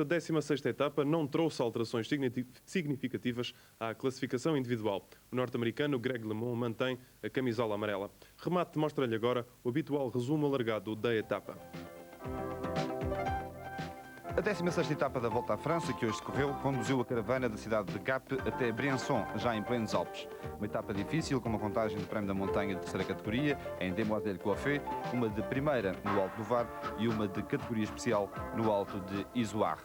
A 16ª etapa não trouxe alterações significativas à classificação individual. O norte-americano Greg LeMond mantém a camisola amarela. Remate mostra-lhe agora o habitual resumo alargado da etapa. A 16ª etapa da Volta à França, que hoje decorreu, conduziu a caravana da cidade de Gap até Briançon, já em plenos Alpes. Uma etapa difícil, com uma contagem de prémio da montanha de terceira categoria, em Demoiselle-Coiffée, uma de primeira no Alto do Var e uma de categoria especial no Alto de Izoard.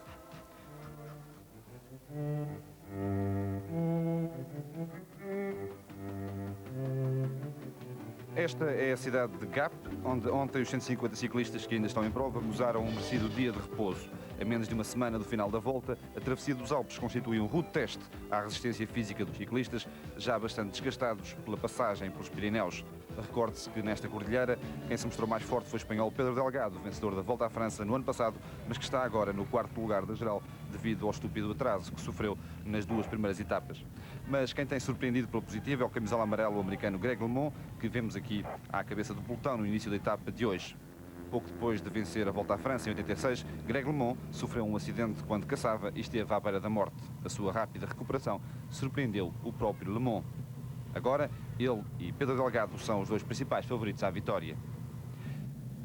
Esta é a cidade de Gap, onde ontem os 150 ciclistas que ainda estão em prova gozaram um merecido dia de repouso. A menos de uma semana do final da volta, a travessia dos Alpes constitui um rude teste à resistência física dos ciclistas, já bastante desgastados pela passagem pelos Pirineus. Recorde-se que nesta cordilheira, quem se mostrou mais forte foi o espanhol Pedro Delgado, vencedor da Volta à França no ano passado, mas que está agora no quarto lugar da geral devido ao estúpido atraso que sofreu nas duas primeiras etapas. Mas quem tem surpreendido pela positiva é o camisola amarelo americano Greg LeMond, que vemos aqui à cabeça do pelotão no início da etapa de hoje. Pouco depois de vencer a Volta à França em 86, Greg LeMond sofreu um acidente quando caçava e esteve à beira da morte. A sua rápida recuperação surpreendeu o próprio LeMond. Agora, ele e Pedro Delgado são os dois principais favoritos à vitória.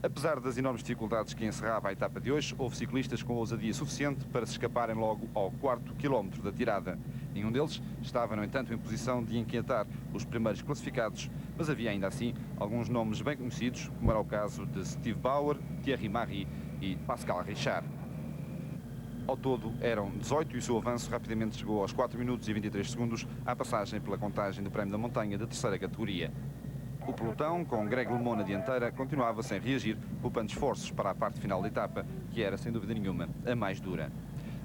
Apesar das enormes dificuldades que encerrava a etapa de hoje, houve ciclistas com ousadia suficiente para se escaparem logo ao quarto quilómetro da tirada. Nenhum deles estava, no entanto, em posição de inquietar os primeiros classificados, mas havia ainda assim alguns nomes bem conhecidos, como era o caso de Steve Bauer, Thierry Marry e Pascal Richard. Ao todo eram 18 e o seu avanço rapidamente chegou aos 4 minutos e 23 segundos à passagem pela contagem do Prémio da Montanha de terceira categoria. O pelotão, com Greg LeMond na dianteira, continuava sem reagir, poupando esforços para a parte final da etapa, que era, sem dúvida nenhuma, a mais dura.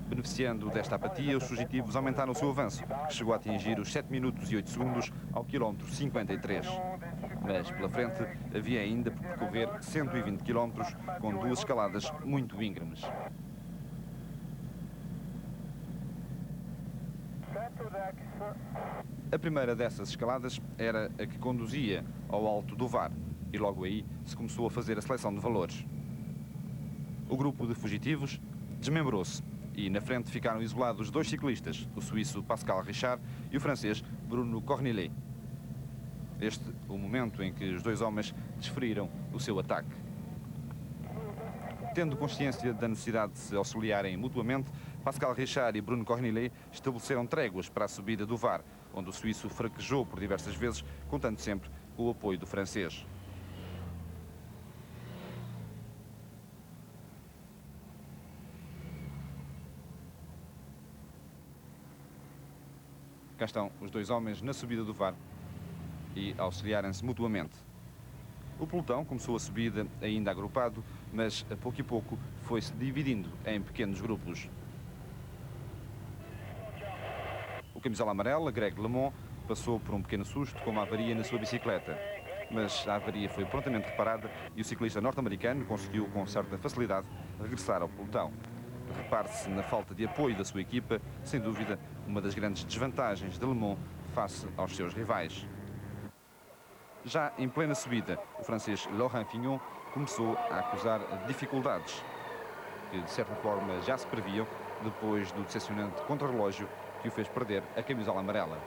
Beneficiando desta apatia, os fugitivos aumentaram o seu avanço, que chegou a atingir os 7 minutos e 8 segundos ao quilómetro 53. Mas pela frente havia ainda por percorrer 120 quilómetros, com duas escaladas muito íngremes. A primeira dessas escaladas era a que conduzia ao Alto do Var, e logo aí se começou a fazer a seleção de valores. O grupo de fugitivos desmembrou-se e na frente ficaram isolados dois ciclistas, o suíço Pascal Richard e o francês Bruno Cornillet. Este o momento em que os dois homens desferiram o seu ataque. Tendo consciência da necessidade de se auxiliarem mutuamente, Pascal Richard e Bruno Cornillet estabeleceram tréguas para a subida do Var, onde o suíço fraquejou por diversas vezes, contando sempre com o apoio do francês. Cá estão os dois homens na subida do Var e auxiliarem-se mutuamente. O pelotão começou a subida ainda agrupado, mas a pouco e pouco foi-se dividindo em pequenos grupos. O camisola amarela, Greg LeMond, passou por um pequeno susto com uma avaria na sua bicicleta. Mas a avaria foi prontamente reparada e o ciclista norte-americano conseguiu, com certa facilidade, regressar ao pelotão. Repare-se na falta de apoio da sua equipa, sem dúvida, uma das grandes desvantagens de LeMond face aos seus rivais. Já em plena subida, o francês Laurent Fignon começou a acusar dificuldades, que de certa forma já se previam depois do decepcionante contrarrelógio que o fez perder a camisola amarela.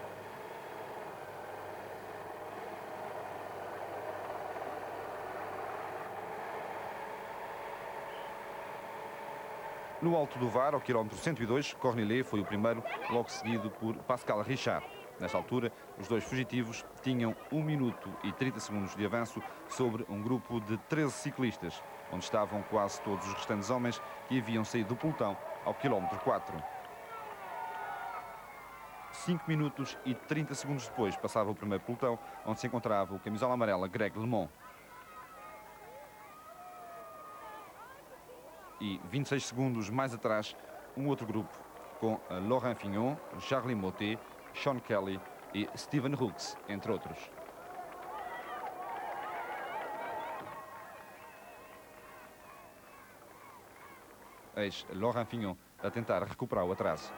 No Alto do Var, ao quilómetro 102, Cornillet foi o primeiro, logo seguido por Pascal Richard. Nesta altura, os dois fugitivos tinham 1 minuto e 30 segundos de avanço sobre um grupo de 13 ciclistas, onde estavam quase todos os restantes homens que haviam saído do pelotão ao quilómetro 4. 5 minutos e 30 segundos depois passava o primeiro pelotão, onde se encontrava o camisola amarela Greg LeMond. E 26 segundos mais atrás, um outro grupo, com Laurent Fignon, Charlie Mottet, Sean Kelly e Steven Hooks, entre outros. Eis Laurent Fignon a tentar recuperar o atraso.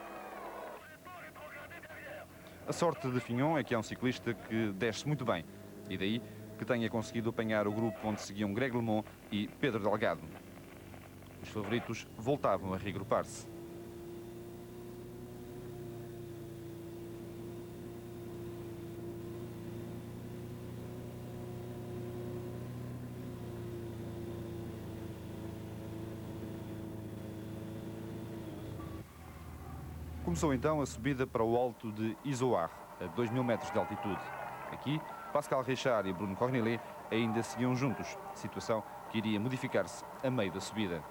A sorte de Fignon é que é um ciclista que desce muito bem, e daí que tenha conseguido apanhar o grupo onde seguiam Greg LeMond e Pedro Delgado. Os favoritos voltavam a reagrupar-se. Começou então a subida para o alto de Izoard, a 2.000 metros de altitude. Aqui, Pascal Richard e Bruno Cornillet ainda seguiam juntos, situação que iria modificar-se a meio da subida.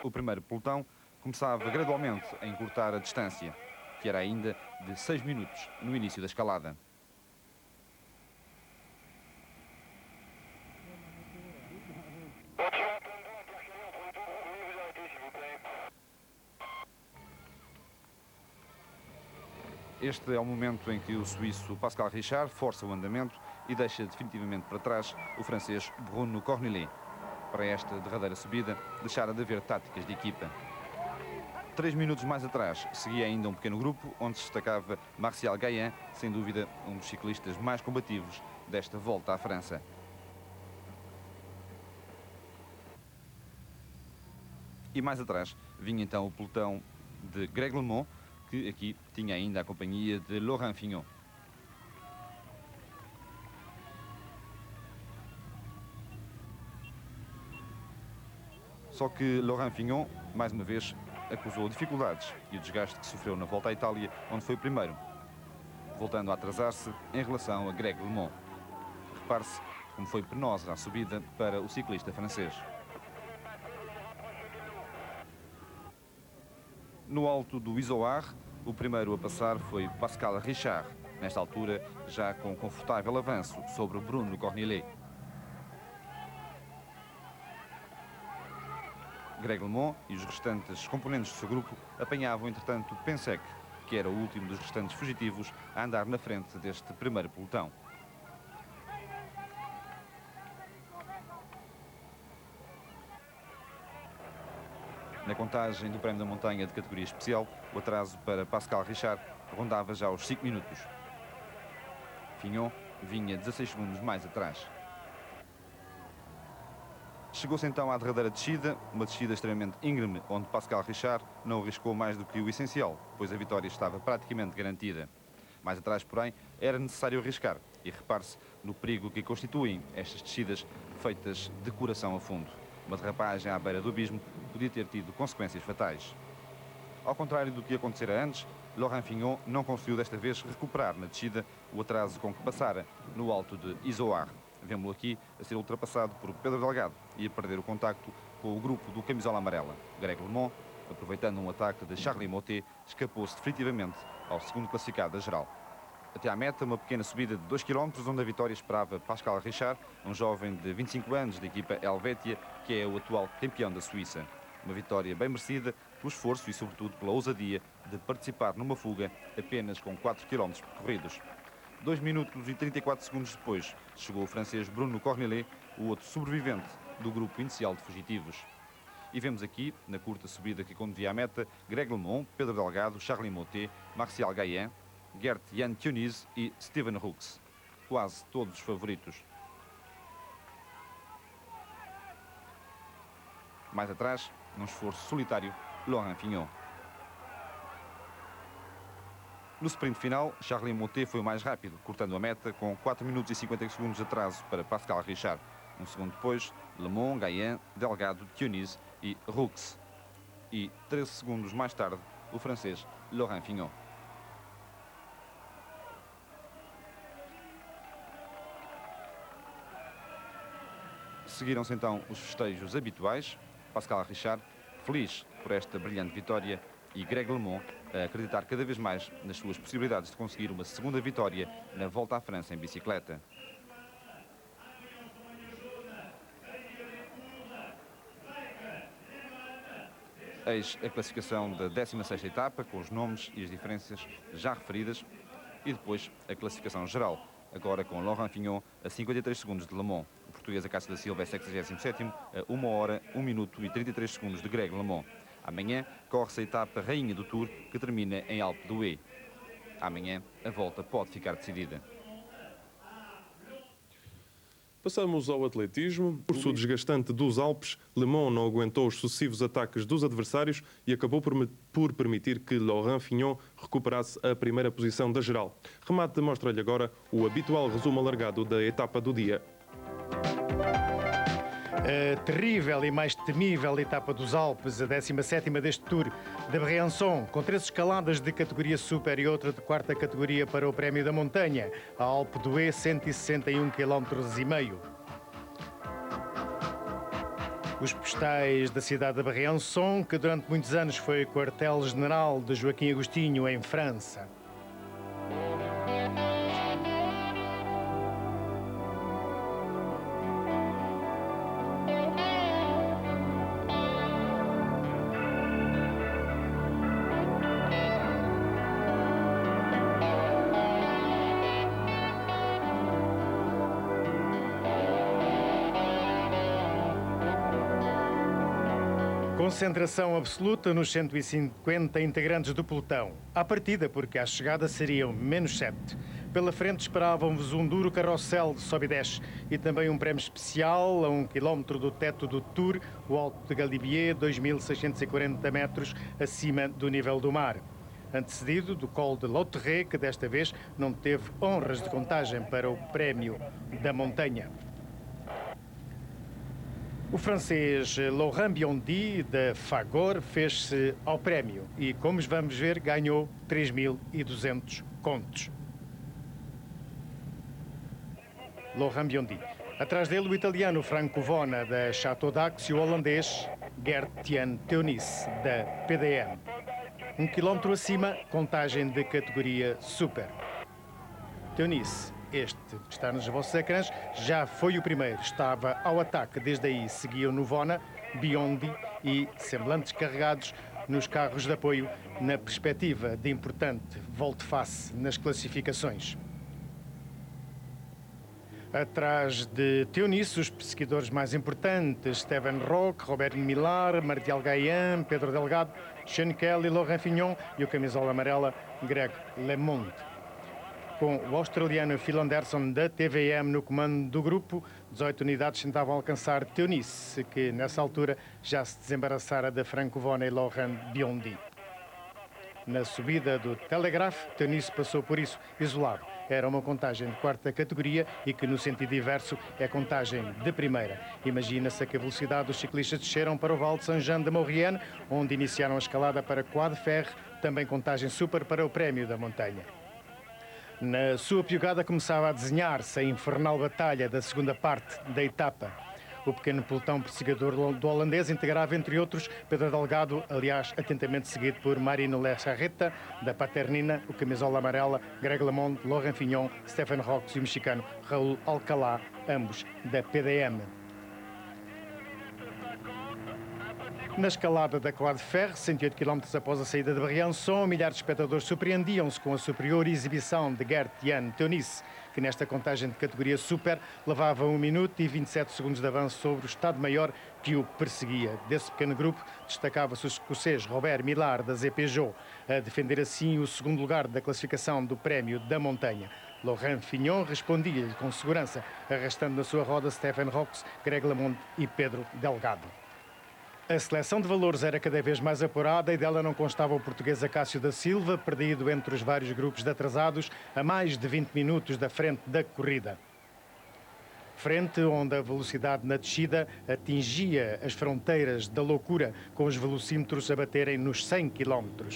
O primeiro pelotão começava gradualmente a encurtar a distância, que era ainda de 6 minutos no início da escalada. Este é o momento em que o suíço Pascal Richard força o andamento e deixa definitivamente para trás o francês Bruno Cornillet. Para esta derradeira subida, deixara de haver táticas de equipa. 3 minutos mais atrás, seguia ainda um pequeno grupo, onde se destacava Martial Gaillan, sem dúvida um dos ciclistas mais combativos desta volta à França. E mais atrás vinha então o pelotão de Greg LeMond, que aqui tinha ainda a companhia de Laurent Fignon. Só que Laurent Fignon, mais uma vez, acusou dificuldades e o desgaste que sofreu na volta à Itália, onde foi o primeiro, voltando a atrasar-se em relação a Greg LeMond. Repare-se como foi penosa a subida para o ciclista francês. No alto do Izoard, o primeiro a passar foi Pascal Richard, nesta altura já com confortável avanço sobre Bruno Cornillet. Greg LeMond e os restantes componentes do seu grupo apanhavam, entretanto, Pensec, que era o último dos restantes fugitivos a andar na frente deste primeiro pelotão. Na contagem do Prémio da Montanha de categoria especial, o atraso para Pascal Richard rondava já os 5 minutos. Fignon vinha 16 segundos mais atrás. Chegou-se então à derradeira descida, uma descida extremamente íngreme, onde Pascal Richard não arriscou mais do que o essencial, pois a vitória estava praticamente garantida. Mais atrás, porém, era necessário arriscar, e repare-se no perigo que constituem estas descidas feitas de coração a fundo. Uma derrapagem à beira do abismo podia ter tido consequências fatais. Ao contrário do que acontecera antes, Laurent Fignon não conseguiu desta vez recuperar na descida o atraso com que passara no alto de Izoard. Vemo-lo aqui a ser ultrapassado por Pedro Delgado e a perder o contacto com o grupo do camisola amarela. Greg LeMond, aproveitando um ataque de Charly Mottet, escapou-se definitivamente ao segundo classificado da geral. Até à meta, uma pequena subida de 2 km, onde a vitória esperava Pascal Richard, um jovem de 25 anos da equipa Helvetia, que é o atual campeão da Suíça. Uma vitória bem merecida pelo esforço e, sobretudo, pela ousadia de participar numa fuga apenas com 4 km percorridos. 2 minutos e 34 segundos depois, chegou o francês Bruno Cornillet, o outro sobrevivente do grupo inicial de fugitivos. E vemos aqui, na curta subida que conduzia à meta, Greg LeMond, Pedro Delgado, Charly Mottet, Martial Gaillan, Gert-Jan Tunis e Steven Rooks. Quase todos os favoritos. Mais atrás, num esforço solitário, Laurent Fignon. No sprint final, Charly Mottet foi o mais rápido, cortando a meta com 4 minutos e 50 segundos de atraso para Pascal Richard. Um segundo depois, LeMond, Gaillan, Delgado, Tunis e Rooks. E 13 segundos mais tarde, o francês Laurent Fignon. Seguiram-se então os festejos habituais. Pascal Richard, feliz por esta brilhante vitória, e Greg LeMond a acreditar cada vez mais nas suas possibilidades de conseguir uma segunda vitória na Volta à França em bicicleta. Eis a classificação da 16ª etapa, com os nomes e as diferenças já referidas, e depois a classificação geral, agora com Laurent Fignon a 53 segundos de LeMond. O português Acácio da Silva é 67º, a 1 hora, 1 minuto e 33 segundos de Greg LeMond. Amanhã corre-se a etapa rainha do Tour, que termina em Alpe d'Huez. Amanhã a volta pode ficar decidida. Passamos ao atletismo. No curso desgastante dos Alpes, LeMond não aguentou os sucessivos ataques dos adversários e acabou por permitir que Laurent Fignon recuperasse a primeira posição da geral. Remate mostra-lhe agora o habitual resumo alargado da etapa do dia. A terrível e mais temível etapa dos Alpes, a 17ª deste Tour de Briançon, com 3 escaladas de categoria super e outra de 4ª categoria para o Prémio da Montanha, a Alpe d'Huez, 161,5 km. Os postais da cidade de Briançon, que durante muitos anos foi quartel-general de Joaquim Agostinho em França. Concentração absoluta nos 150 integrantes do pelotão. À partida, porque à chegada seriam -7. Pela frente esperavam-vos um duro carrossel de sobe e desce e também um prémio especial a 1 km do teto do Tour, o Alto de Galibier, 2.640 metros acima do nível do mar. Antecedido do Col de Lauterre, que desta vez não teve honras de contagem para o Prémio da Montanha. O francês Laurent Biondi, da Fagor, fez-se ao prémio e, como vamos ver, ganhou 3.200 contos. Laurent Biondi. Atrás dele, o italiano Franco Vona, da Chateau d'Ax, e o holandês Gert-Jan Teunissen, da PDM. 1 km acima, contagem de categoria super. Teunissen. Este, que está nos vossos ecrãs, já foi o primeiro. Estava ao ataque. Desde aí seguiam-no Vona, Biondi e semblantes carregados nos carros de apoio, na perspectiva de importante volte-face nas classificações. Atrás de Teunissen, os perseguidores mais importantes: Steven Roque, Robert Millar, Martial Gaillan, Pedro Delgado, Sean Kelly, Laurent Fignon e o camisola amarela Greg LeMond. Com o australiano Phil Anderson da TVM no comando do grupo, 18 unidades tentavam alcançar Teunissen, que nessa altura já se desembaraçara de Franco Vona e Laurent Biondi. Na subida do Telegraph, Teunissen passou por isso isolado. Era uma contagem de 4ª categoria e que, no sentido inverso, é contagem de primeira. Imagina-se a que velocidade os ciclistas desceram para o Val de Saint-Jean-de-Maurienne, onde iniciaram a escalada para Croix de Fer, também contagem super para o Prémio da Montanha. Na sua piogada começava a desenhar-se a infernal batalha da segunda parte da etapa. O pequeno pelotão perseguidor do holandês integrava, entre outros, Pedro Delgado, aliás, atentamente seguido por Marino Lecharreta, da Paternina, o camisola amarela, Greg LeMond, Laurent Fignon, Stephen Roque e o mexicano Raúl Alcalá, ambos da PDM. Na escalada da Croix de Fer, 108 km após a saída de Briançon, milhares de espectadores surpreendiam-se com a superior exibição de Gert-Jan Teunissen, que nesta contagem de categoria super levava 1 minuto e 27 segundos de avanço sobre o Estado-Maior que o perseguia. Desse pequeno grupo destacava-se o escocês Robert Millar, da ZP Peugeot, a defender assim o segundo lugar da classificação do Prémio da Montanha. Laurent Fignon respondia-lhe com segurança, arrastando na sua roda Stephen Roque, Greg LeMond e Pedro Delgado. A seleção de valores era cada vez mais apurada e dela não constava o português Acácio da Silva, perdido entre os vários grupos de atrasados, a mais de 20 minutos da frente da corrida. Frente onde a velocidade na descida atingia as fronteiras da loucura, com os velocímetros a baterem nos 100 km.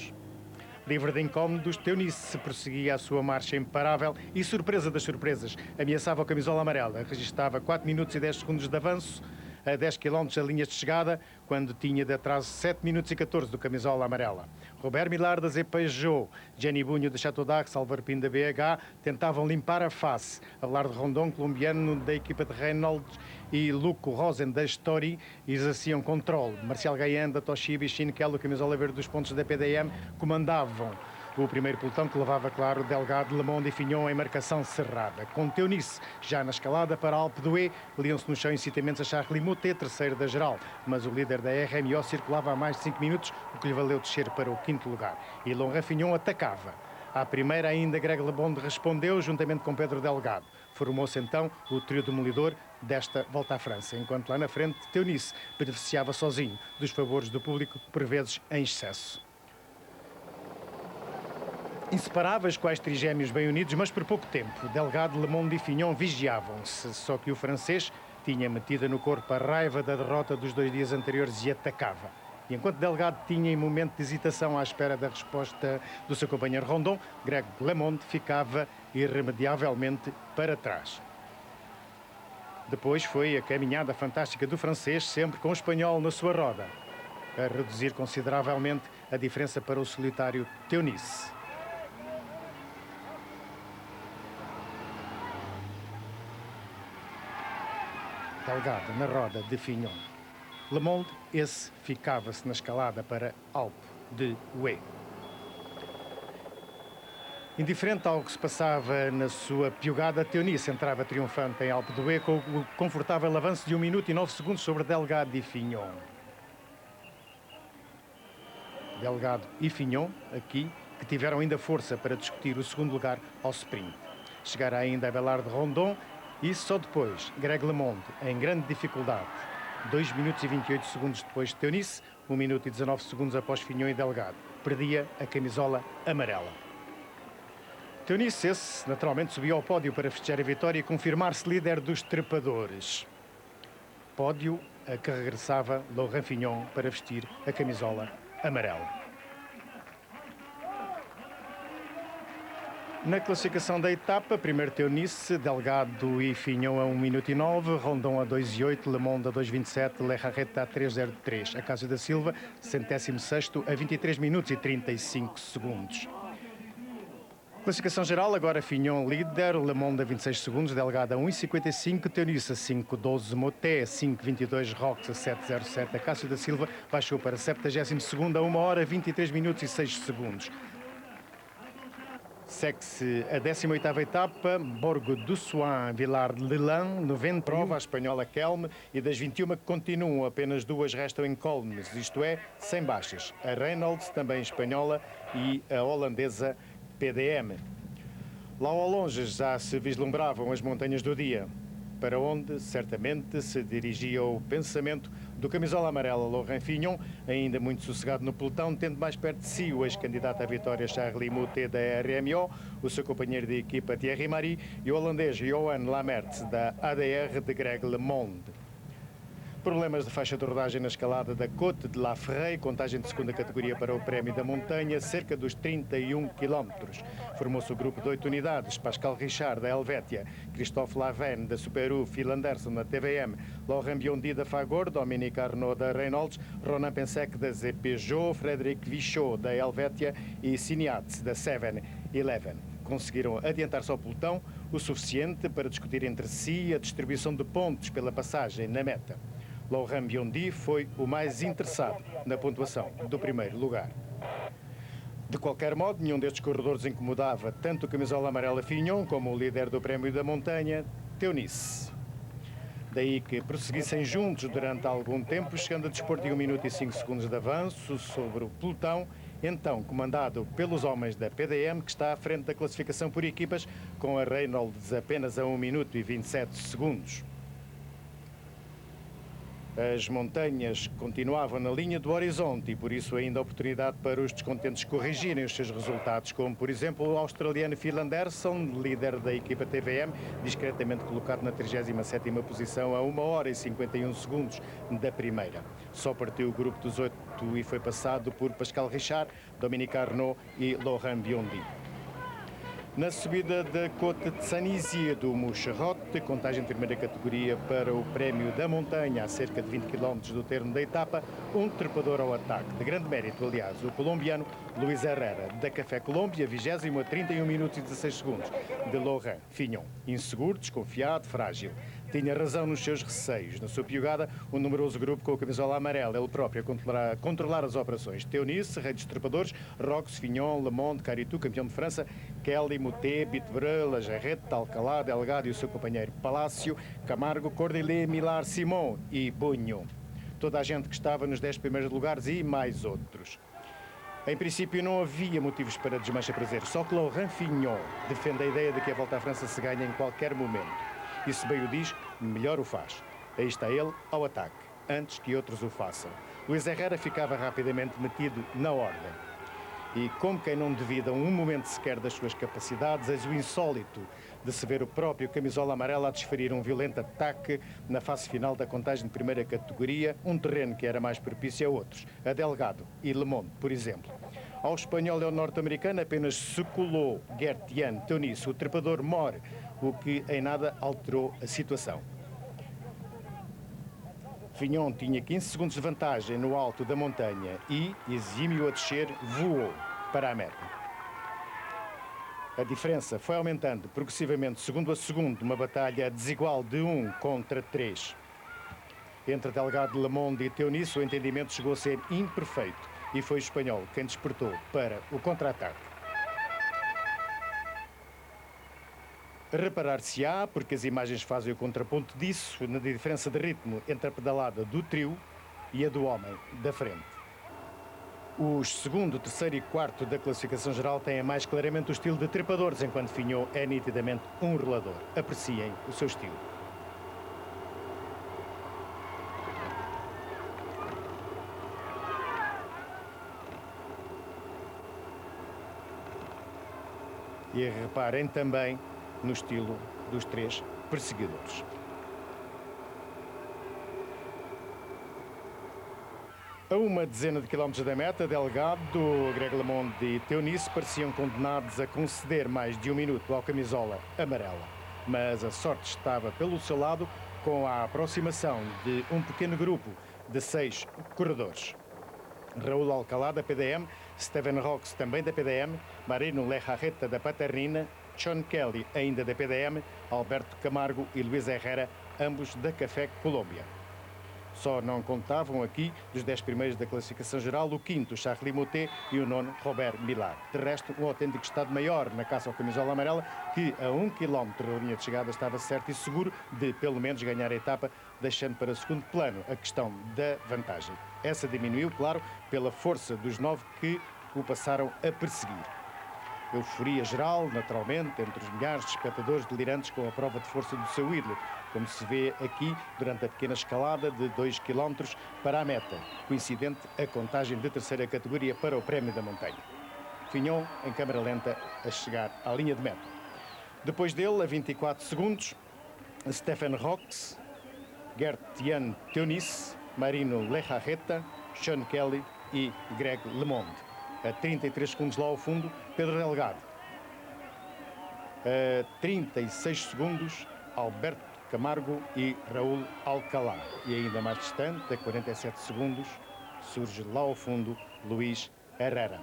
Livre de incómodos, Teunissen prosseguia a sua marcha imparável e, surpresa das surpresas, ameaçava o camisola amarela. Registava 4 minutos e 10 segundos de avanço a 10 km a linhas de chegada, quando tinha de atraso 7 minutos e 14 do camisola amarela. Robert Millar, da ZP Peugeot, Gianni Bunho, da Chateau d'Ax, Álvaro Pino, da BH, tentavam limpar a face. Abelardo Rondon, colombiano, da equipa de Reynolds, e Luco Rosen, da Story, exerciam controle. Marcial Gaillan, da Toshiba, e Sean Kelly, o camisola verde dos pontos da PDM, comandavam o primeiro pelotão, que levava, claro, Delgado, LeMond e Fignon em marcação cerrada. Com Teunissen já na escalada para a Alpe d'Huez, liam-se no chão incitamentos a Charles Moutet, terceiro da geral, mas o líder da RMO circulava há mais de 5 minutos, o que lhe valeu descer para o 5º lugar. E Laurent Fignon atacava. À primeira ainda, Greg LeMond respondeu, juntamente com Pedro Delgado. Formou-se então o trio demolidor desta volta à França, enquanto lá na frente Teunissen beneficiava sozinho dos favores do público, por vezes em excesso. Inseparáveis, quais trigémeos bem unidos, mas por pouco tempo. Delgado, LeMond e Fignon vigiavam-se, só que o francês tinha metida no corpo a raiva da derrota dos 2 dias anteriores e atacava. E enquanto Delgado tinha em momento de hesitação à espera da resposta do seu companheiro Rondon, Greg LeMond ficava irremediavelmente para trás. Depois foi a caminhada fantástica do francês, sempre com o espanhol na sua roda, a reduzir consideravelmente a diferença para o solitário Teunice. Delgado na roda de Fignon. LeMond, esse ficava-se na escalada para Alpe de Huez. Indiferente ao que se passava na sua piugada, Teunice entrava triunfante em Alpe de Huez com o confortável avanço de 1 minuto e 9 segundos sobre Delgado e Fignon. Delgado e Fignon, aqui, que tiveram ainda força para discutir o segundo lugar ao sprint. Chegara ainda a Abelard de Rondon e só depois Greg LeMond, em grande dificuldade. 2 minutos e 28 segundos depois de Teunice, 1 minuto e 19 segundos após Fignon e Delgado. Perdia a camisola amarela. Teunice, esse, naturalmente, subiu ao pódio para festejar a vitória e confirmar-se líder dos trepadores. Pódio a que regressava Laurent Fignon para vestir a camisola amarela. Na classificação da etapa, primeiro Teunice, Delgado e Fignon a 1 minuto e 9, Rondon a 2 e 8, LeMond a 2 e 27, Lerrarreta a 3,03. Acácio da Silva, 116º, a 23 minutos e 35 segundos. Classificação geral, agora Fignon líder, LeMond a 26 segundos, Delgado a 1,55, Teunice a 5,12, Motet a 5,22, Rox a 7,07, Acácio da Silva baixou para 72º a 1 hora, 23 minutos e 6 segundos. Segue-se a 18ª etapa, Borgo do Soin, Villard-le-Lans, 90 prova, a espanhola Kelm, e das 21 que continuam, apenas 2 restam em Colmes, isto é, sem baixas. A Reynolds, também espanhola, e a holandesa PDM. Lá ao longe já se vislumbravam as montanhas do dia, para onde certamente se dirigia o pensamento do camisola amarela Laurent Fignon, ainda muito sossegado no pelotão, tendo mais perto de si o ex-candidato à vitória Charlie Moutet da RMO, o seu companheiro de equipa Thierry Marie e o holandês Johan Lamertz da ADR de Greg LeMond. Problemas de faixa de rodagem na escalada da Côte de la Ferreille, contagem de segunda categoria para o Prémio da Montanha, cerca dos 31 km. Formou-se o grupo de 8 unidades, Pascal Richard da Helvétia, Christophe Lavenne da Superu, Phil Anderson da TVM, Laurent Biondi da Fagor, Dominique Arnaud da Reynolds, Ronan Pensec da Peugeot, Frédéric Vichot da Helvétia e Siniatz da 7-Eleven. Conseguiram adiantar-se ao pelotão o suficiente para discutir entre si a distribuição de pontos pela passagem na meta. Laurent Biondi foi o mais interessado na pontuação do primeiro lugar. De qualquer modo, nenhum destes corredores incomodava tanto o camisola amarela Fignon como o líder do Prémio da Montanha, Teunice. Daí que prosseguissem juntos durante algum tempo, chegando a dispor de 1 minuto e 5 segundos de avanço sobre o pelotão, então comandado pelos homens da PDM, que está à frente da classificação por equipas, com a Reynolds apenas a 1 minuto e 27 segundos. As montanhas continuavam na linha do horizonte e, por isso, ainda oportunidade para os descontentes corrigirem os seus resultados, como, por exemplo, o australiano Phil Anderson, líder da equipa TVM, discretamente colocado na 37ª posição a 1 hora e 51 segundos da primeira. Só partiu o grupo dos 8 e foi passado por Pascal Richard, Dominique Arnaud e Laurent Biondi. Na subida da Côte de Saint-Nizier do Moucherotte, contagem de primeira categoria para o Prémio da Montanha, a cerca de 20 km do termo da etapa, um trepador ao ataque. De grande mérito, aliás, o colombiano Luís Herrera, da Café Colômbia, 20º a 31 minutos e 16 segundos, de Laurent Fignon. Inseguro, desconfiado, frágil. Tinha razão nos seus receios. Na sua piugada, um numeroso grupo com a camisola amarela, ele próprio a controlar as operações. Teunice, rei dos trepadores, Rox, Fignon, LeMond, Caritou, campeão de França, Kelly, Moutet, Bitbreu, Lajarrette, Alcalá, Delgado e o seu companheiro Palácio, Camargo, Cordelet, Millar, Simon e Bunho. Toda a gente que estava nos 10 primeiros lugares e mais outros. Em princípio não havia motivos para desmancha prazer, só que Laurent Fignon defende a ideia de que a Volta à França se ganha em qualquer momento. E se bem o diz, melhor o faz. Aí está ele ao ataque, antes que outros o façam. Luís Herrera ficava rapidamente metido na ordem. E como quem não duvida um momento sequer das suas capacidades, eis o insólito de se ver o próprio camisola amarela a desferir um violento ataque na fase final da contagem de primeira categoria, um terreno que era mais propício a outros, a Delgado e Le Monde, por exemplo. Ao espanhol e ao norte-americano apenas se colou Gert-Jan Teuniss, o trepador mor, o que em nada alterou a situação. Fignon tinha 15 segundos de vantagem no alto da montanha e, exímio a descer, voou para a meta. A diferença foi aumentando progressivamente, segundo a segundo, uma batalha desigual de 1 contra 3. Entre Delgado, Le Monde e Teuniss, o entendimento chegou a ser imperfeito e foi o espanhol quem despertou para o contra-ataque. Reparar-se-á, porque as imagens fazem o contraponto disso, na diferença de ritmo entre a pedalada do trio e a do homem da frente. Os segundo, terceiro e quarto da classificação geral têm mais claramente o estilo de trepadores, enquanto Fignon é nitidamente um rolador. Apreciem o seu estilo. E reparem também no estilo dos três perseguidores. A uma dezena de quilómetros da meta, Delgado, Greg Le Monde e Teuniss pareciam condenados a conceder mais de um minuto ao camisola amarela. Mas a sorte estava pelo seu lado com a aproximação de um pequeno grupo de 6 corredores. Raul Alcalá, da PDM, Steven Rox, também da PDM, Marino Lejarreta, da Paternina, Sean Kelly, ainda da PDM, Alberto Camargo e Luís Herrera, ambos da Café Colômbia. Só não contavam aqui, dos 10 primeiros da classificação geral, o quinto, Charles Moutet, e o nono, Robert Millar. De resto, um autêntico estado maior na caça ao camisola amarela, que a 1 km da linha de chegada estava certo e seguro de, pelo menos, ganhar a etapa, deixando para segundo plano a questão da vantagem. Essa diminuiu, claro, pela força dos 9 que o passaram a perseguir. Euforia geral, naturalmente, entre os milhares de espectadores delirantes com a prova de força do seu ídolo, como se vê aqui durante a pequena escalada de 2 km para a meta, coincidente a contagem de terceira categoria para o Prémio da Montanha. Fignon, em câmara lenta, a chegar à linha de meta. Depois dele, a 24 segundos, Stephen Rox, Gert-Jan Teuniss, Marino Lejarreta, Sean Kelly e Greg Le Monde. A 33 segundos lá ao fundo, Pedro Delgado. A 36 segundos, Alberto Camargo e Raul Alcalá. E ainda mais distante, a 47 segundos, surge lá ao fundo Luís Herrera.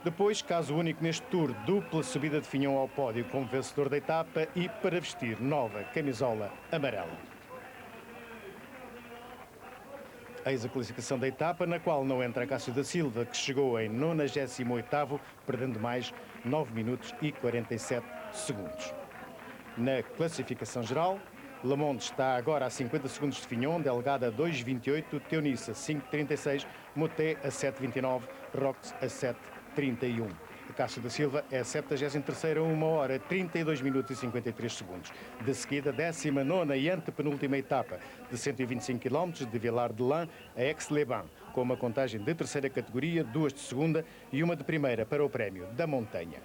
Depois, caso único neste tour, dupla subida de Fignon ao pódio como vencedor da etapa e para vestir nova camisola amarela. Eis a classificação da etapa, na qual não entra Cássio da Silva, que chegou em 98º, perdendo mais 9 minutos e 47 segundos. Na classificação geral, Le Monde está agora a 50 segundos de Fignon, Delgado a 2,28, Teuniss a 5,36, Moutet a 7,29, Rox a 7,31. Cássio da Silva é a 73ª, 1 hora, 32 minutos e 53 segundos. De seguida, 19ª e antepenúltima etapa de 125 km de Villard de Lans a Aix-les-Bains, com uma contagem de terceira categoria, 2 de segunda e uma de primeira para o Prémio da Montanha.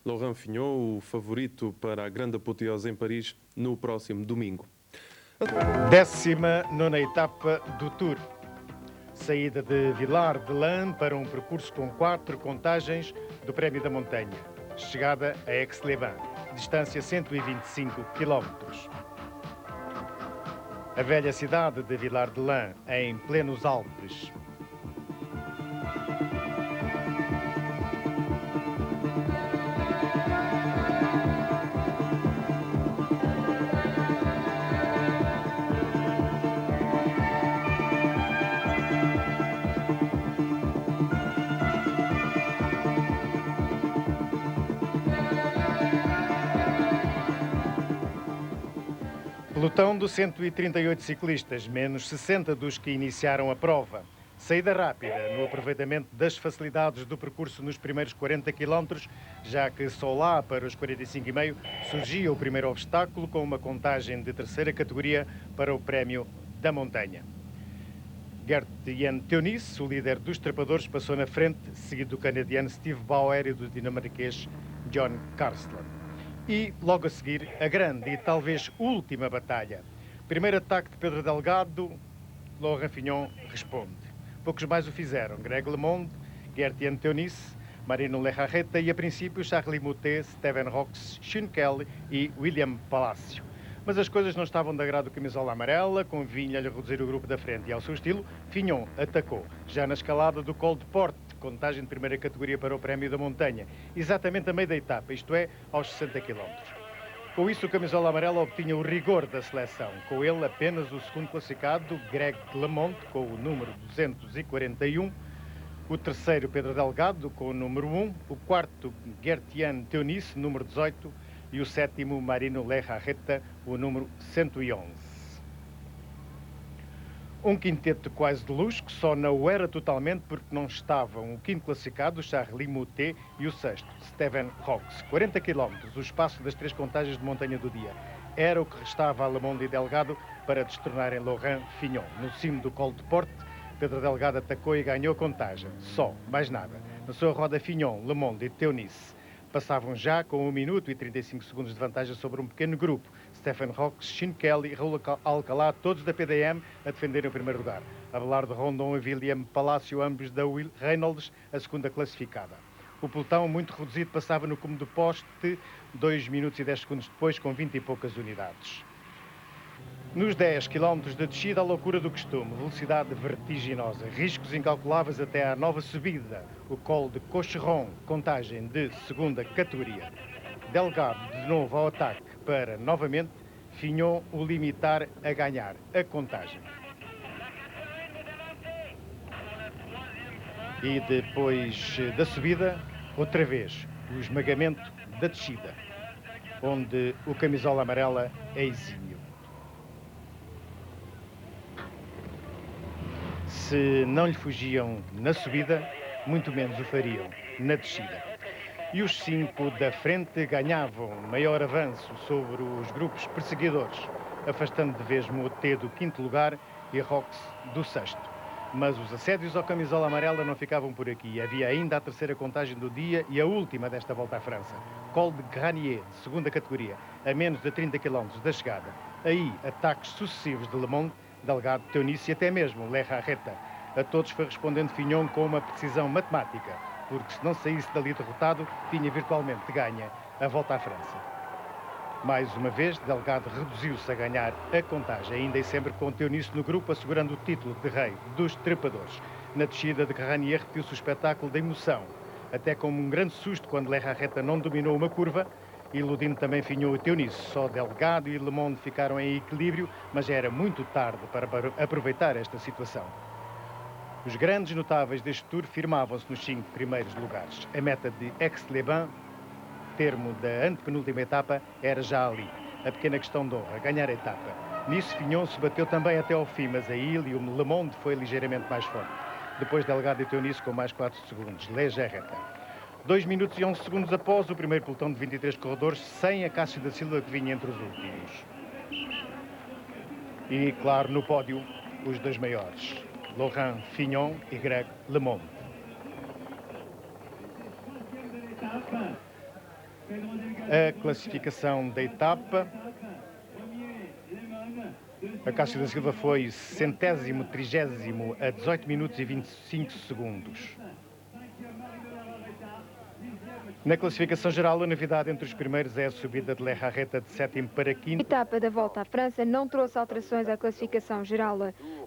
Laurent Fignon, o favorito para a grande apoteose em Paris no próximo domingo. 19ª etapa do Tour. Saída de Villard de Lans para um percurso com 4 contagens do Prémio da Montanha. Chegada a Aix-les-Bains, distância 125 km. A velha cidade de Villard de Lans, em plenos Alpes. Pelotão de 138 ciclistas, menos 60 dos que iniciaram a prova. Saída rápida no aproveitamento das facilidades do percurso nos primeiros 40 km, já que só lá para os 45,5 surgia o primeiro obstáculo com uma contagem de terceira categoria para o Prémio da Montanha. Gert-Jan Teunissen, o líder dos trepadores, passou na frente, seguido do canadiano Steve Bauer e do dinamarquês John Karlsson. E, logo a seguir, a grande e talvez última batalha. Primeiro ataque de Pedro Delgado, Laurent Fignon responde. Poucos mais o fizeram. Greg LeMond, Gert-Jan Teunissen, Marino Lejarreta e, a princípio, Charles Moutet, Steven Rocks, Sean Kelly e William Palacio. Mas as coisas não estavam de agrado do camisola amarela, convinha-lhe reduzir o grupo da frente e, ao seu estilo, Fignon atacou, já na escalada do Col de Porte, contagem de primeira categoria para o Prémio da Montanha, exatamente a meio da etapa, isto é, aos 60 km. Com isso, o camisola amarela obtinha o rigor da seleção, com ele apenas o segundo classificado, Greg LeMond, com o número 241, o terceiro, Pedro Delgado, com o número 1, o quarto, Gert-Jan Teunissen, número 18, e o sétimo, Marino Lejarreta, o número 111. Um quinteto quase de luxo, que só não o era totalmente porque não estavam o quinto classificado, Charles Moutet, e o sexto, Steven Rocks. 40 km, o espaço das 3 contagens de montanha do dia. Era o que restava a LeMond e Delgado para destornarem Laurent Fignon. No cimo do Col de Porte, Pedro Delgado atacou e ganhou a contagem. Só, mais nada. Na sua roda, Fignon, LeMond e Teunissen passavam já com 1 minuto e 35 segundos de vantagem sobre um pequeno grupo. Stephen Rocks, Sean Kelly e Raul Alcalá, todos da PDM, a defenderem o primeiro lugar. Abelardo Rondon e William Palacio, ambos da Will Reynolds, a segunda classificada. O pelotão, muito reduzido, passava no cume do poste 2 minutos e 10 segundos depois, com 20 e poucas unidades. Nos 10 km de descida, a loucura do costume, velocidade vertiginosa, riscos incalculáveis até à nova subida, o Col de Cocheron, contagem de segunda categoria. Delgado de novo ao ataque para, novamente, Fignon o limitar a ganhar a contagem. E depois da subida, outra vez, o esmagamento da descida, onde o camisola amarela é exímio. Se não lhe fugiam na subida, muito menos o fariam na descida. E os 5 da frente ganhavam maior avanço sobre os grupos perseguidores, afastando de vez Moutet do 5º lugar e Rocks do 6º. Mas os assédios ao camisola amarela não ficavam por aqui. Havia ainda a terceira contagem do dia e a última desta volta à França. Col de Granier, de segunda categoria, a menos de 30 km da chegada. Aí, ataques sucessivos de LeMond, Delgado, Teunissen e até mesmo Lejarreta. A todos foi respondendo Fignon com uma precisão matemática, porque se não saísse dali derrotado, tinha virtualmente ganha a volta à França. Mais uma vez, Delgado reduziu-se a ganhar a contagem, ainda e sempre com Teunissen no grupo, assegurando o título de rei dos trepadores. Na descida de Granier repetiu-se o espetáculo da emoção, até com um grande susto quando Lejarreta não dominou uma curva, iludindo também Fignon e Teunissen. Só Delgado e LeMond ficaram em equilíbrio, mas já era muito tarde para aproveitar esta situação. Os grandes notáveis deste Tour firmavam-se nos 5 primeiros lugares. A meta de Aix-les-Bains, termo da antepenúltima etapa, era já ali. A pequena questão de honra, ganhar a etapa. Nisso, Fignon se bateu também até ao fim, mas a Ile e o LeMond foi ligeiramente mais forte. Depois Delgado e Teunissen com mais 4 segundos. Lejarreta. 2 minutos e 11 segundos após o primeiro pelotão de 23 corredores, sem a Cássio da Silva, que vinha entre os últimos. E, claro, no pódio, os dois maiores, Laurent Fignon e Greg LeMond. A classificação da etapa. A Cássio da Silva foi 130º a 18 minutos e 25 segundos. Na classificação geral, a novidade entre os primeiros é a subida de Lejarreta de 7º para 5º. A etapa da volta à França não trouxe alterações à classificação geral.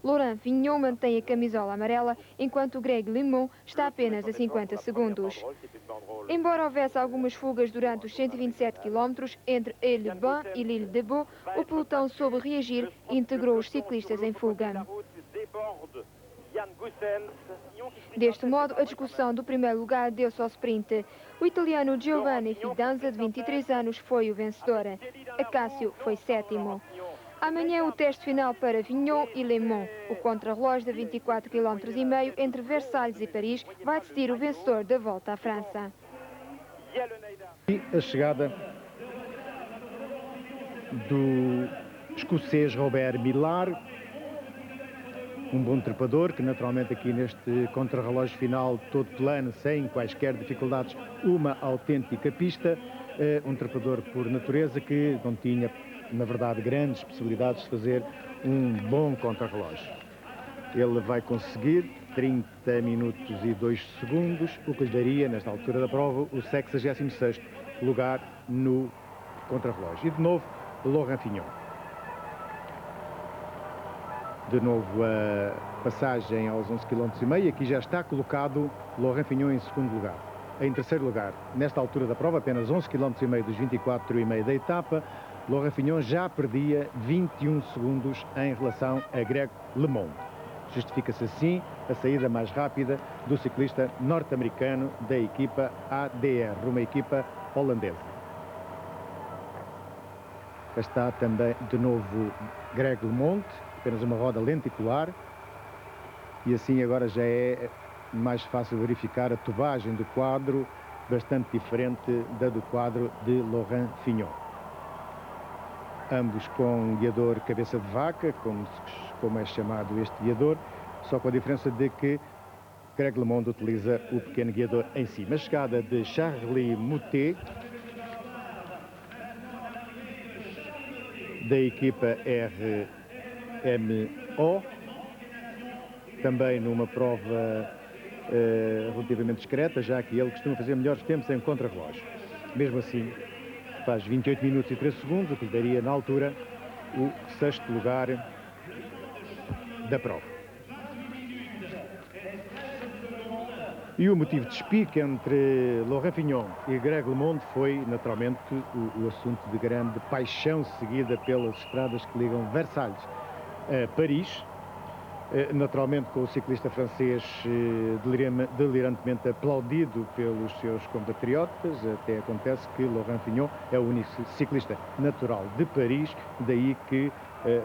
Laurent Fignon mantém a camisola amarela, enquanto Greg LeMond está apenas a 50 segundos. Embora houvesse algumas fugas durante os 127 km entre Aix-les-Bains e L'Île-de-Beau, o pelotão soube reagir e integrou os ciclistas em fuga. Deste modo, a discussão do primeiro lugar deu-se ao sprint. O italiano Giovanni Fidanza, de 23 anos, foi o vencedor. Acácio foi 7º. Amanhã o teste final para Fignon e LeMond. O contrarrelógio de 24,5 km entre Versalhes e Paris vai decidir o vencedor da volta à França. E a chegada do escocês Robert Millar, um bom trepador, que naturalmente aqui neste contrarrelógio final todo plano, sem quaisquer dificuldades, uma autêntica pista. Um trepador por natureza que não tinha, na verdade, grandes possibilidades de fazer um bom contrarrelógio. Ele vai conseguir 30 minutos e 2 segundos, o que lhe daria, nesta altura da prova, o 66º lugar no contrarrelógio. E de novo, Laurent Fignon. De novo a passagem aos 11,5 km. Aqui já está colocado Laurent Fignon em segundo lugar. Em terceiro lugar, nesta altura da prova, apenas 11,5 km dos 24,5 da etapa, Laurent Fignon já perdia 21 segundos em relação a Greg LeMond. Justifica-se assim a saída mais rápida do ciclista norte-americano da equipa ADR, uma equipa holandesa. Está também de novo Greg LeMond, apenas uma roda lenticular, e assim agora já é mais fácil verificar a tubagem do quadro, bastante diferente da do quadro de Laurent Fignon. Ambos com guiador cabeça de vaca, como é chamado este guiador, só com a diferença de que Greg LeMond utiliza o pequeno guiador em si. A chegada de Charlie Moutet, da equipa RMO, também numa prova relativamente discreta, já que ele costuma fazer melhores tempos em contrarrelógio. Mesmo assim, faz 28 minutos e 3 segundos, o que lhe daria na altura o 6º lugar da prova. E o motivo de espique entre Laurent Fignon e Greg LeMond foi, naturalmente, o assunto de grande paixão seguida pelas estradas que ligam Versalhes a Paris. Naturalmente com o ciclista francês delirantemente aplaudido pelos seus compatriotas. Até acontece que Laurent Fignon é o único ciclista natural de Paris, daí que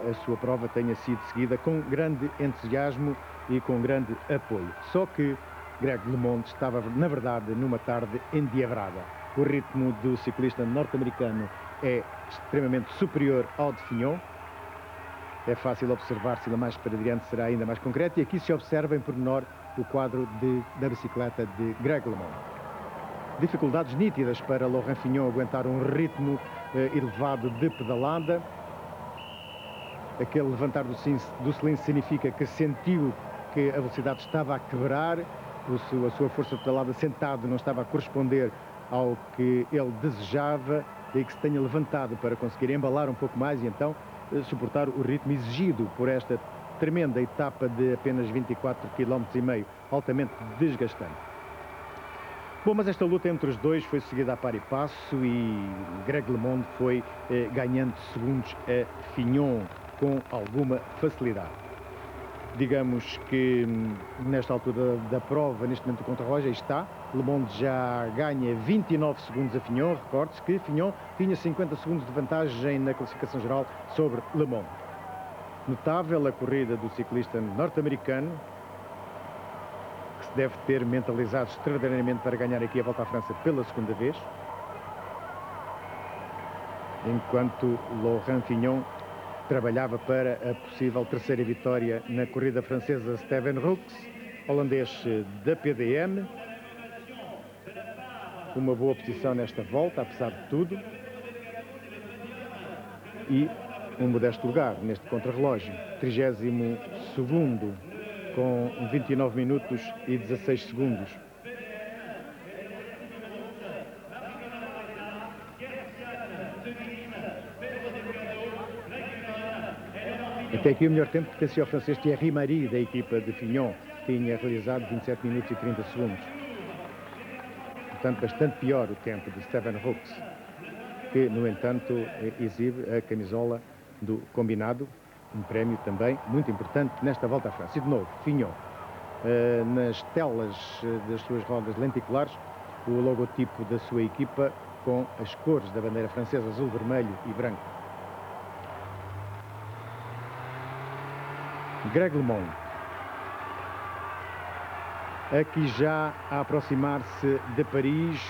a sua prova tenha sido seguida com grande entusiasmo e com grande apoio. Só que Greg LeMond estava, na verdade, numa tarde endiabrada. O ritmo do ciclista norte-americano é extremamente superior ao de Fignon. É fácil observar, se mais para adiante será ainda mais concreto, e aqui se observa em pormenor o quadro da bicicleta de Greg LeMond. Dificuldades nítidas para Laurent Fignon aguentar um ritmo elevado de pedalada. Aquele levantar do cilindro significa que sentiu que a velocidade estava a quebrar, a sua força de pedalada sentado não estava a corresponder ao que ele desejava, e que se tenha levantado para conseguir embalar um pouco mais e então suportar o ritmo exigido por esta tremenda etapa de apenas 24,5 km, altamente desgastante. Bom, mas esta luta entre os dois foi seguida a par e passo e Greg LeMond foi ganhando segundos a Fignon com alguma facilidade. Digamos que nesta altura da prova, neste momento do contrarrelógio, está. LeMond já ganha 29 segundos a Fignon. Recorde-se que Fignon tinha 50 segundos de vantagem na classificação geral sobre LeMond. Notável a corrida do ciclista norte-americano, que se deve ter mentalizado extraordinariamente para ganhar aqui a Volta à França pela segunda vez. Enquanto Laurent Fignon trabalhava para a possível terceira vitória na corrida francesa. Steven Roux, holandês da PDM. Uma boa posição nesta volta, apesar de tudo. E um modesto lugar neste contrarrelógio. 32º, com 29 minutos e 16 segundos. Até aqui o melhor tempo pertencia ao francês Thierry Marie, da equipa de Fignon, tinha realizado 27 minutos e 30 segundos. Portanto, bastante pior o tempo de Steven Roux, que, no entanto, exibe a camisola do combinado, um prémio também muito importante nesta Volta à França. E de novo, Fignon, nas telas das suas rodas lenticulares, o logotipo da sua equipa com as cores da bandeira francesa, azul, vermelho e branco. Greg LeMond, aqui já a aproximar-se de Paris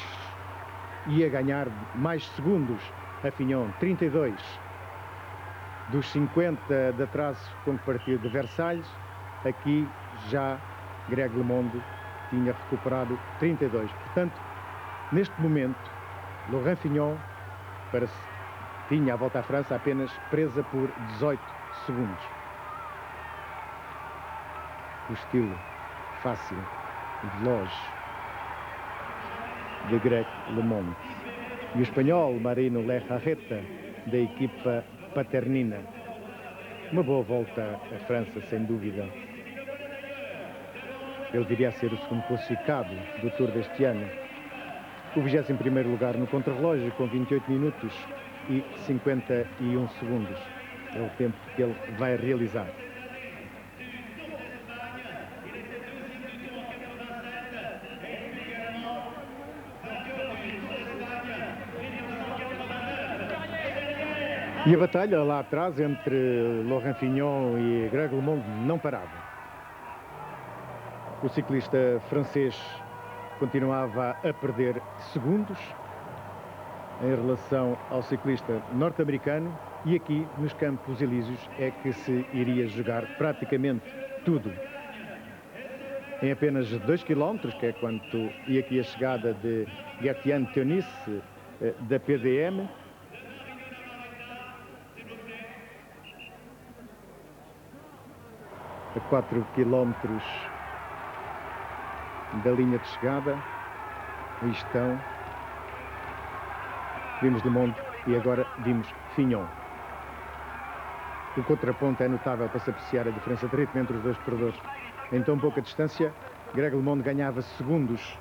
e a ganhar mais segundos a Fignon, 32 dos 50 de atraso quando partiu de Versalhes. Aqui já Greg LeMond tinha recuperado 32. Portanto, neste momento, Laurent Fignon tinha a volta à França apenas presa por 18 segundos. O estilo fácil, veloz de Greg LeMond. E o espanhol Marino Lejarreta, da equipa Paternina. Uma boa volta à França, sem dúvida. Ele viria a ser o segundo classificado do Tour deste ano. O 21º lugar no contrarrelógio, com 28 minutos e 51 segundos. É o tempo que ele vai realizar. E a batalha lá atrás entre Laurent Fignon e Greg LeMond não parava. O ciclista francês continuava a perder segundos em relação ao ciclista norte-americano, e aqui nos Campos Elíseos é que se iria jogar praticamente tudo. Em apenas 2 km, que é quanto e aqui a chegada de Gertjan Teuniss da PDM, a 4 km da linha de chegada. Aí estão. Vimos LeMond e agora vimos Fignon. O contraponto é notável para se apreciar a diferença de ritmo entre os dois corredores. Em tão pouca distância, Greg LeMond ganhava segundos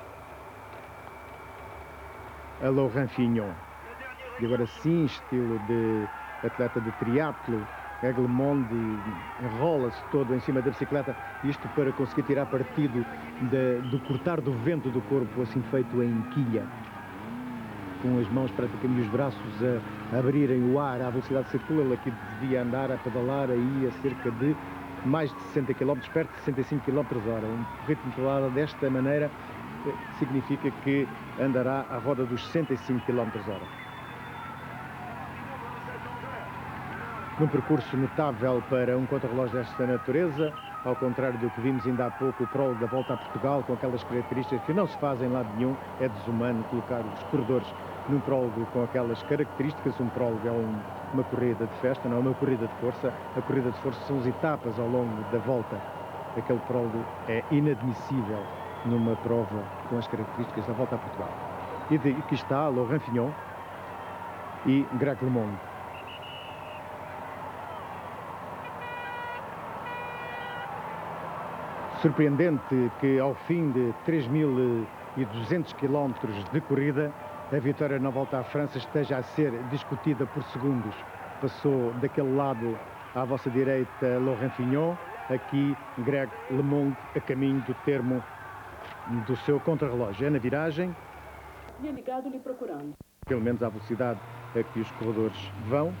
a Laurent Fignon. E agora sim, estilo de atleta de triatlo, Greg LeMond enrola-se todo em cima da bicicleta, isto para conseguir tirar partido do cortar do vento do corpo, assim feito em quilha, com as mãos praticamente e os braços a abrirem o ar à velocidade que circula. Ele aqui devia andar a pedalar aí a cerca de mais de 60 km, perto de 65 km/h. Um ritmo de pedalada desta maneira significa que andará à roda dos 65 km/h. Num percurso notável para um contrarrelógio desta natureza, ao contrário do que vimos ainda há pouco, o prólogo da Volta a Portugal, com aquelas características que não se fazem em lado nenhum. É desumano colocar os corredores num prólogo com aquelas características. Um prólogo é uma corrida de festa, não é uma corrida de força. A corrida de força são as etapas ao longo da volta. Aquele prólogo é inadmissível numa prova com as características da Volta a Portugal. E aqui está Laurent Fignon e Greg LeMond. Surpreendente que ao fim de 3.200 km de corrida, a vitória na Volta à França esteja a ser discutida por segundos. Passou daquele lado à vossa direita Laurent Fignon, aqui Greg LeMond a caminho do termo do seu contrarrelógio. É na viragem. Tinha ligado lhe procurando. Pelo menos à velocidade a que os corredores vão.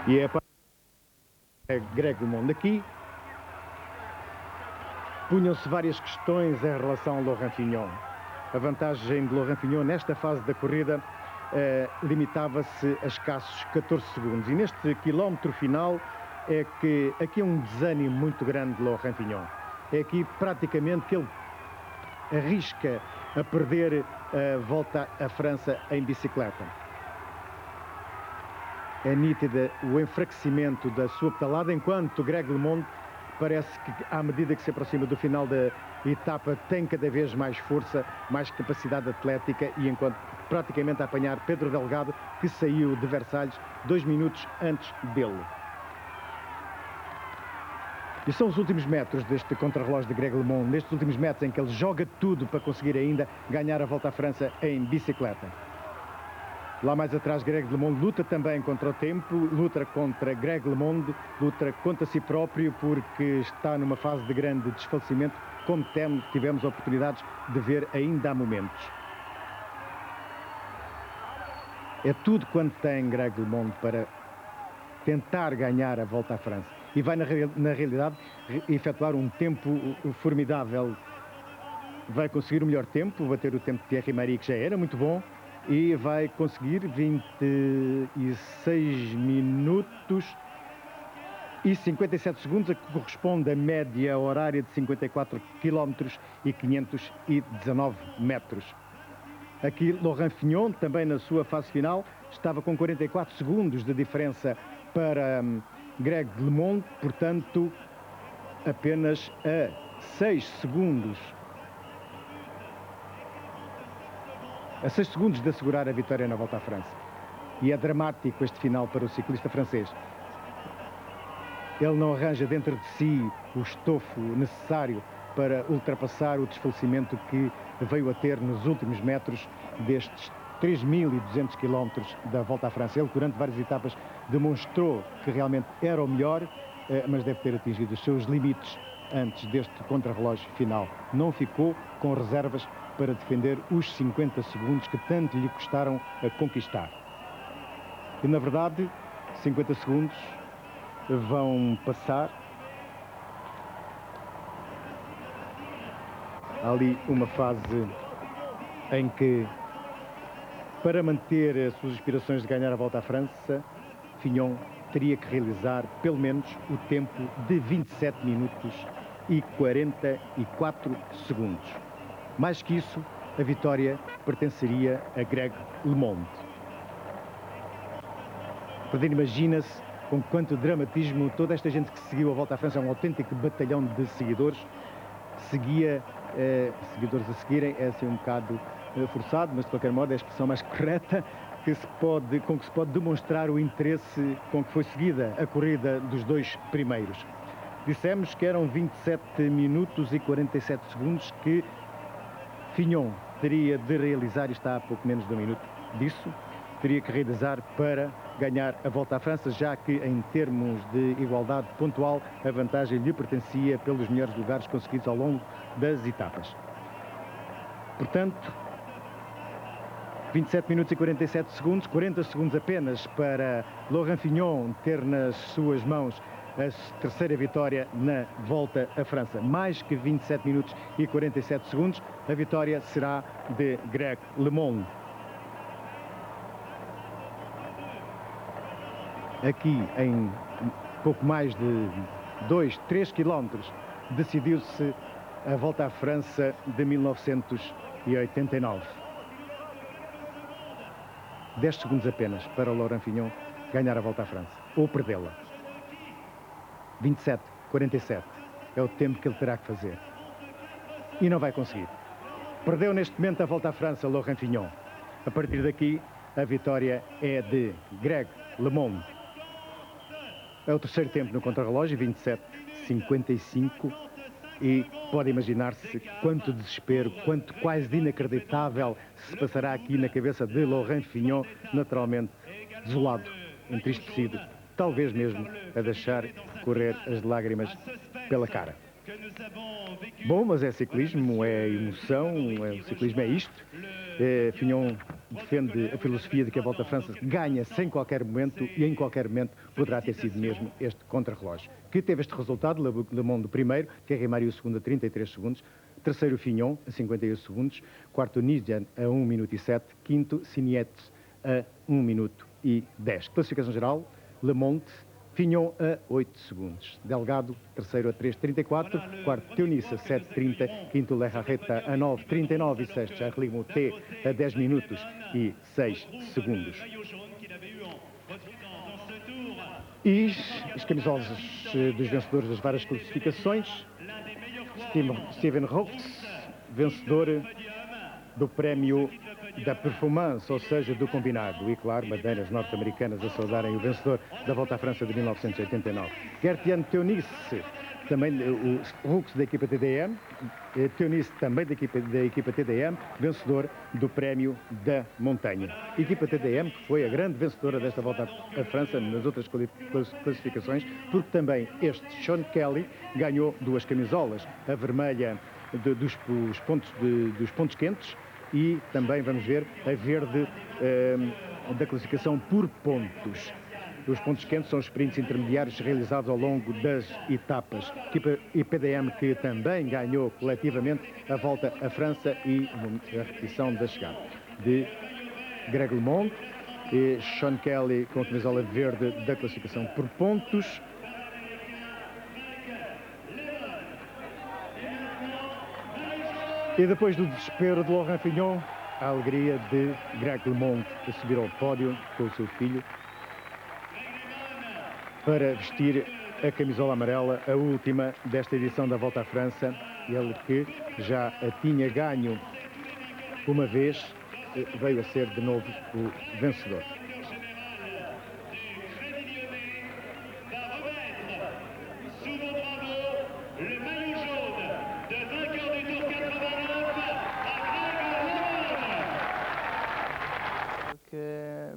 E é para Greg LeMond aqui. Punham-se várias questões em relação ao Laurent Fignon. A vantagem de Laurent Fignon nesta fase da corrida limitava-se a escassos 14 segundos. E neste quilómetro final é que aqui é um desânimo muito grande de Laurent Fignon. É aqui praticamente que ele arrisca a perder a Volta à França em bicicleta. É nítida o enfraquecimento da sua pedalada, enquanto Greg LeMond parece que, à medida que se aproxima do final da etapa, tem cada vez mais força, mais capacidade atlética, e enquanto praticamente a apanhar Pedro Delgado, que saiu de Versalhes 2 minutos antes dele. E são os últimos metros deste contrarrelógio de Greg LeMond, nestes últimos metros em que ele joga tudo para conseguir ainda ganhar a Volta à França em bicicleta. Lá mais atrás, Greg LeMond luta também contra o tempo, luta contra Greg LeMond, luta contra si próprio, porque está numa fase de grande desfalecimento, como tivemos oportunidades de ver ainda há momentos. É tudo quanto tem Greg LeMond para tentar ganhar a Volta à França. E vai, na realidade, efetuar um tempo formidável. Vai conseguir o melhor tempo, bater o tempo de Thierry Marix, que já era muito bom, e vai conseguir 26 minutos e 57 segundos, a que corresponde à média horária de 54 km e 519 metros. Aqui Laurent Fignon, também na sua fase final, estava com 44 segundos de diferença para Greg LeMond, portanto, apenas a 6 segundos. A 6 segundos de assegurar a vitória na Volta à França. E é dramático este final para o ciclista francês. Ele não arranja dentro de si o estofo necessário para ultrapassar o desfalecimento que veio a ter nos últimos metros destes 3.200 km da Volta à França. Ele, durante várias etapas, demonstrou que realmente era o melhor, mas deve ter atingido os seus limites antes deste contrarrelógio final. Não ficou com reservas para defender os 50 segundos que tanto lhe custaram a conquistar. E, na verdade, 50 segundos vão passar. Há ali uma fase em que, para manter as suas aspirações de ganhar a Volta à França, Fignon teria que realizar pelo menos o tempo de 27 minutos e 44 segundos. Mais que isso, a vitória pertenceria a Greg LeMond. Portanto, imagina-se com quanto dramatismo toda esta gente que seguiu a Volta à França, é um autêntico batalhão de seguidores, seguidores a seguirem, é assim um bocado forçado, mas de qualquer modo é a expressão mais correta com que se pode demonstrar o interesse com que foi seguida a corrida dos dois primeiros. Dissemos que eram 27 minutos e 47 segundos que Fignon teria de realizar, e está a pouco menos de um minuto disso, teria que realizar para ganhar a Volta à França, já que em termos de igualdade pontual a vantagem lhe pertencia pelos melhores lugares conseguidos ao longo das etapas. Portanto, 27 minutos e 47 segundos, 40 segundos apenas para Laurent Fignon ter nas suas mãos a terceira vitória na Volta à França. Mais que 27 minutos e 47 segundos, a vitória será de Greg LeMond. Aqui, em pouco mais de 3 quilómetros, decidiu-se a Volta à França de 1989. 10 segundos apenas para o Laurent Fignon ganhar a Volta à França, ou perdê-la. 27, 47 é o tempo que ele terá que fazer. E não vai conseguir. Perdeu neste momento a Volta à França, Laurent Fignon. A partir daqui, a vitória é de Greg LeMond. É o terceiro tempo no contrarrelógio, 27:55, e pode imaginar-se quanto desespero, quanto quase de inacreditável se passará aqui na cabeça de Laurent Fignon, naturalmente desolado, entristecido, talvez mesmo a deixar correr as lágrimas pela cara. Bom, mas é ciclismo, é emoção, o ciclismo é isto. Fignon defende a filosofia de que a Volta à França ganha sem qualquer momento, e em qualquer momento poderá ter sido mesmo este contrarrelógio. Que teve este resultado: LeMond o primeiro, Thierry Marry o segundo a 33 segundos, terceiro Fignon a 51 segundos, quarto Nizan a 1 minuto e 7, quinto Signettes a 1 minuto e 10. Classificação geral: LeMond, Fignon a 8 segundos. Delgado, terceiro a 3,34. Quarto, Teunice a 7,30. Quinto, Lerrareta a 9,39. E sexto, Charles Moutet a 10 minutos e 6 segundos. E as camisolas dos vencedores das várias classificações. Steven Rooks, vencedor do prémio da performance, ou seja, do combinado. E, claro, bandeiras norte-americanas a saudarem o vencedor da Volta à França de 1989. Gert-Jan Teunice, também o Rooks da equipa TDM, Teunice também da equipa TDM, vencedor do prémio da montanha. Equipa TDM que foi a grande vencedora desta Volta à França nas outras classificações, porque também este Sean Kelly ganhou duas camisolas, a vermelha dos pontos quentes, e também vamos ver a verde da classificação por pontos. Os pontos quentes são os sprints intermediários realizados ao longo das etapas. A equipa IPDM que também ganhou coletivamente a Volta à França e a repetição da chegada. De Greg LeMond, e Sean Kelly com a camisola verde da classificação por pontos. E depois do desespero de Laurent Fignon, a alegria de Greg LeMond a subir ao pódio com o seu filho para vestir a camisola amarela, a última desta edição da Volta à França. Ele que já a tinha ganho uma vez, veio a ser de novo o vencedor. Que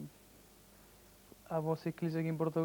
há bom ciclismo aqui em Portugal.